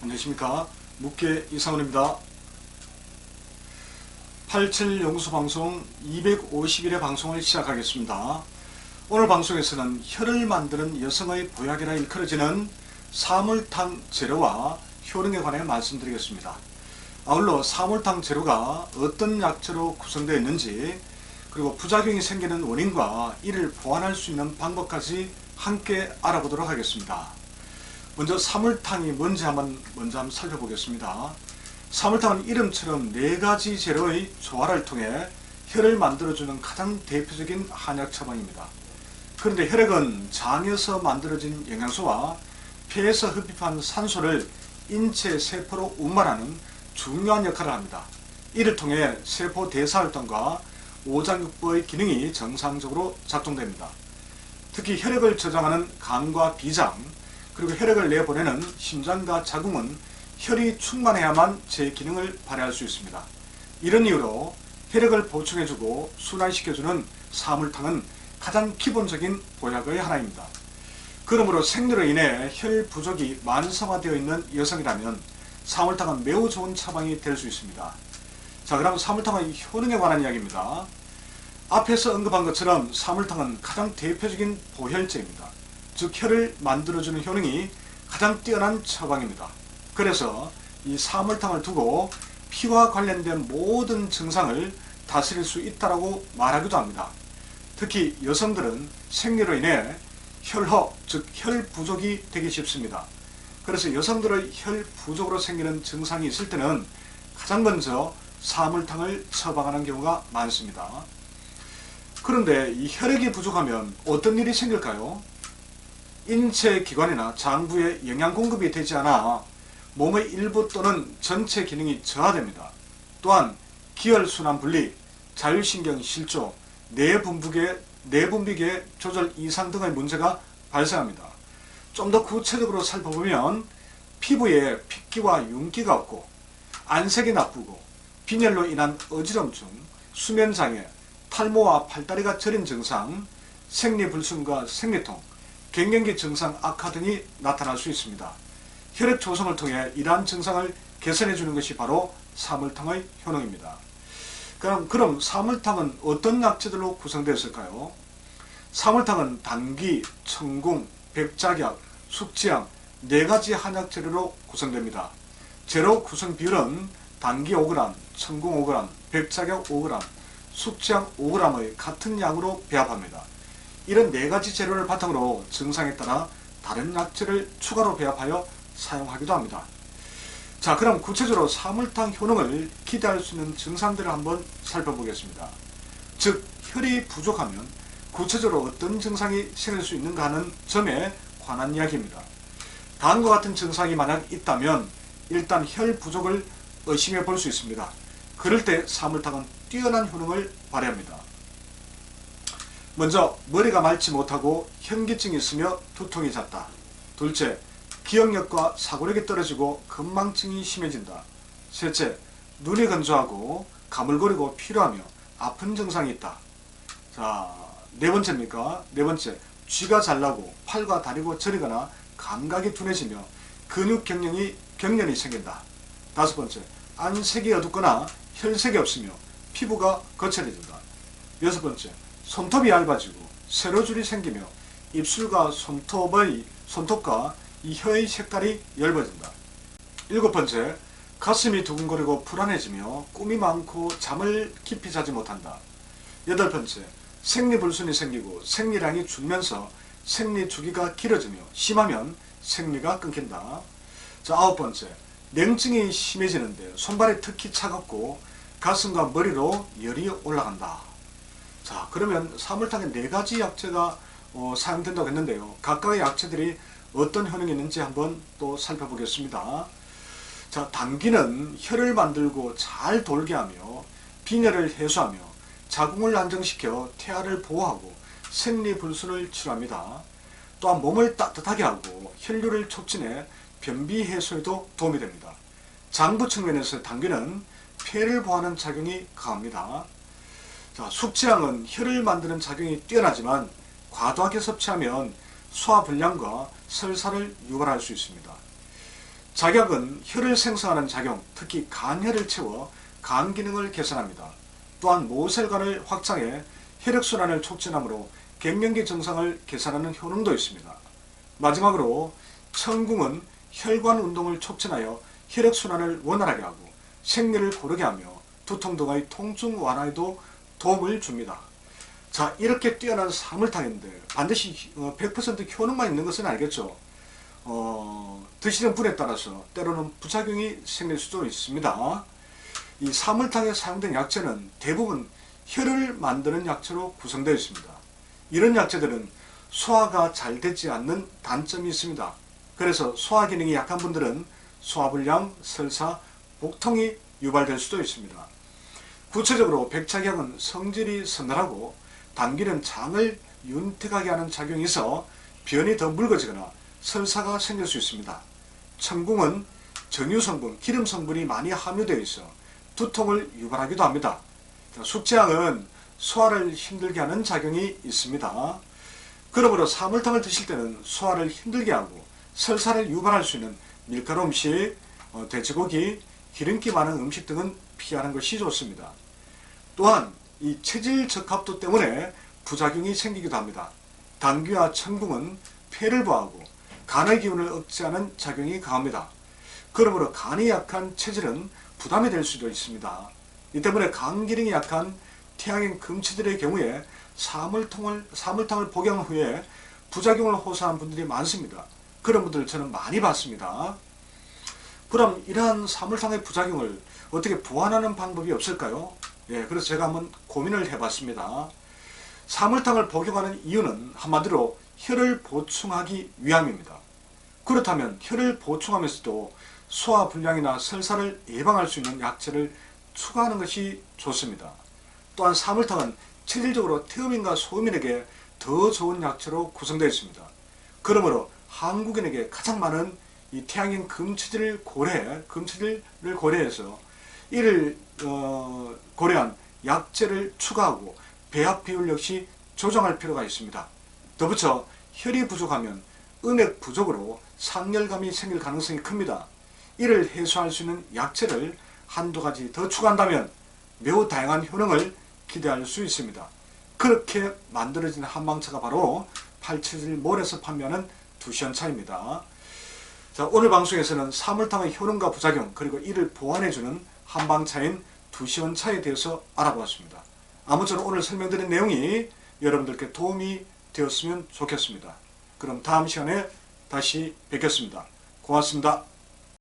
안녕하십니까. 묵계 이상훈입니다. 87 영수방송 250일의 방송을 시작하겠습니다. 오늘 방송에서는 혀를 만드는 여성의 보약이라 일컬어지는 사물탕 재료와 효능에 관해 말씀드리겠습니다. 아울러 사물탕 재료가 어떤 약재로 구성되어 있는지, 그리고 부작용이 생기는 원인과 이를 보완할 수 있는 방법까지 함께 알아보도록 하겠습니다. 먼저 사물탕이 뭔지 먼저 한번 살펴보겠습니다. 사물탕은 이름처럼 4가지 재료의 조화를 통해 혈을 만들어주는 가장 대표적인 한약 처방입니다. 그런데 혈액은 장에서 만들어진 영양소와 폐에서 흡입한 산소를 인체 세포로 운반하는 중요한 역할을 합니다. 이를 통해 세포 대사활동과 오장육부의 기능이 정상적으로 작동됩니다. 특히 혈액을 저장하는 간과 비장, 그리고 혈액을 내보내는 심장과 자궁은 혈이 충만해야만 제 기능을 발휘할 수 있습니다. 이런 이유로 혈액을 보충해주고 순환시켜주는 사물탕은 가장 기본적인 보약의 하나입니다. 그러므로 생리로 인해 혈 부족이 만성화되어 있는 여성이라면 사물탕은 매우 좋은 처방이 될 수 있습니다. 자, 그럼 사물탕의 효능에 관한 이야기입니다. 앞에서 언급한 것처럼 사물탕은 가장 대표적인 보혈제입니다. 즉 혈을 만들어주는 효능이 가장 뛰어난 처방입니다. 그래서 이 사물탕을 두고 피와 관련된 모든 증상을 다스릴 수 있다고 말하기도 합니다. 특히 여성들은 생리로 인해 혈허, 즉 혈 부족이 되기 쉽습니다. 그래서 여성들의 혈 부족으로 생기는 증상이 있을 때는 가장 먼저 사물탕을 처방하는 경우가 많습니다. 그런데 이 혈액이 부족하면 어떤 일이 생길까요? 인체 기관이나 장부에 영양 공급이 되지 않아 몸의 일부 또는 전체 기능이 저하됩니다. 또한 기혈순환 분리, 자율신경 실조, 내분비계 조절 이상 등의 문제가 발생합니다. 좀 더 구체적으로 살펴보면 피부에 핏기와 윤기가 없고 안색이 나쁘고 빈혈로 인한 어지럼증, 수면장애, 탈모와 팔다리가 저린 증상, 생리불순과 생리통, 갱년기 증상 악화 등이 나타날 수 있습니다. 혈액 조성을 통해 이러한 증상을 개선해 주는 것이 바로 사물탕의 효능입니다. 그럼 사물탕은 어떤 약재들로 구성되었을까요? 사물탕은 당귀, 청궁, 백작약, 숙지향 4가지 한약 재료로 구성됩니다. 재료 구성 비율은 당귀 5g, 청궁 5g, 백작약 5g, 숙지향 5g의 같은 양으로 배합합니다. 이런 4가지 재료를 바탕으로 증상에 따라 다른 약재를 추가로 배합하여 사용하기도 합니다. 자, 그럼 구체적으로 사물탕 효능을 기대할 수 있는 증상들을 한번 살펴보겠습니다. 즉, 혈이 부족하면 구체적으로 어떤 증상이 생길 수 있는가 하는 점에 관한 이야기입니다. 다음과 같은 증상이 만약 있다면 일단 혈 부족을 의심해 볼 수 있습니다. 그럴 때 사물탕은 뛰어난 효능을 발휘합니다. 먼저 머리가 맑지 못하고 현기증이 있으며 두통이 잦다. 둘째, 기억력과 사고력이 떨어지고 건망증이 심해진다. 셋째, 눈이 건조하고 가물거리고 피로하며 아픈 증상이 있다. 자, 네 번째입니까? 네 번째, 쥐가 잘나고 팔과 다리가 저리거나 감각이 둔해지며 근육 경련이 생긴다. 다섯 번째, 안색이 어둡거나 혈색이 없으며 피부가 거칠어진다. 여섯 번째, 손톱이 얇아지고 세로줄이 생기며 입술과 손톱과 이 혀의 색깔이 엷어진다. 일곱 번째, 가슴이 두근거리고 불안해지며 꿈이 많고 잠을 깊이 자지 못한다. 여덟 번째, 생리불순이 생기고 생리량이 줄면서 생리주기가 길어지며 심하면 생리가 끊긴다. 자, 아홉 번째, 냉증이 심해지는데 손발이 특히 차갑고 가슴과 머리로 열이 올라간다. 자, 그러면 사물탕에 4가지 약재가 사용된다고 했는데요. 각각의 약재들이 어떤 효능이 있는지 한번 또 살펴보겠습니다. 자, 당귀는 혈을 만들고 잘 돌게 하며 빈혈을 해소하며 자궁을 안정시켜 태아를 보호하고 생리불순을 치료합니다. 또한 몸을 따뜻하게 하고 혈류를 촉진해 변비 해소에도 도움이 됩니다. 장부 측면에서 당귀는 폐를 보호하는 작용이 강합니다. 자, 숙지향은 혈을 만드는 작용이 뛰어나지만 과도하게 섭취하면 소화불량과 설사를 유발할 수 있습니다. 작약은 혈을 생성하는 작용, 특히 간혈을 채워 간 기능을 개선합니다. 또한 모세혈관을 확장해 혈액순환을 촉진하므로 갱년기 증상을 개선하는 효능도 있습니다. 마지막으로 천궁은 혈관 운동을 촉진하여 혈액순환을 원활하게 하고 생리를 고르게 하며 두통 등의 통증 완화에도 도움을 줍니다. 자, 이렇게 뛰어난 사물탕인데 반드시 100% 효능만 있는 것은 아니겠죠. 드시는 분에 따라서 때로는 부작용이 생길 수도 있습니다. 이 사물탕에 사용된 약재는 대부분 혈을 만드는 약재로 구성되어 있습니다. 이런 약재들은 소화가 잘 되지 않는 단점이 있습니다. 그래서 소화 기능이 약한 분들은 소화불량, 설사, 복통이 유발될 수도 있습니다. 구체적으로 백작약은 성질이 서늘하고 당기는 장을 윤택하게 하는 작용이 있어 변이 더 묽어지거나 설사가 생길 수 있습니다. 천궁은 정유성분, 기름성분이 많이 함유되어 있어 두통을 유발하기도 합니다. 숙제향은 소화를 힘들게 하는 작용이 있습니다. 그러므로 사물탕을 드실 때는 소화를 힘들게 하고 설사를 유발할 수 있는 밀가루 음식, 돼지고기, 기름기 많은 음식 등은 피하는 것이 좋습니다. 또한 이 체질 적합도 때문에 부작용이 생기기도 합니다. 당귀와 천궁은 폐를 보호하고 간의 기운을 억제하는 작용이 강합니다. 그러므로 간이 약한 체질은 부담이 될 수도 있습니다. 이 때문에 간 기능이 약한 태양인 금치들의 경우에 사물탕을 복용 후에 부작용을 호소하는 분들이 많습니다. 그런 분들을 저는 많이 봤습니다. 그럼 이러한 사물탕의 부작용을 어떻게 보완하는 방법이 없을까요? 그래서 제가 한번 고민을 해봤습니다. 사물탕을 복용하는 이유는 한마디로 혈을 보충하기 위함입니다. 그렇다면 혈을 보충하면서도 소화불량이나 설사를 예방할 수 있는 약재를 추가하는 것이 좋습니다. 또한 사물탕은 체질적으로 태음인과 소음인에게 더 좋은 약재로 구성되어 있습니다. 그러므로 한국인에게 가장 많은 이 태양인 금체질을 고려해서 이를 고려한 약재를 추가하고 배합 비율 역시 조정할 필요가 있습니다. 덧붙여 혈이 부족하면 음액 부족으로 상열감이 생길 가능성이 큽니다. 이를 해소할 수 있는 약재를 한두 가지 더 추가한다면 매우 다양한 효능을 기대할 수 있습니다. 그렇게 만들어진 한방차가 바로 877몰에서 판매하는 두시안차입니다. 자, 오늘 방송에서는 사물탕의 효능과 부작용 그리고 이를 보완해주는 한방차인 두시안차에 대해서 알아보았습니다. 아무쪼록 오늘 설명드린 내용이 여러분들께 도움이 되었으면 좋겠습니다. 그럼 다음 시간에 다시 뵙겠습니다. 고맙습니다.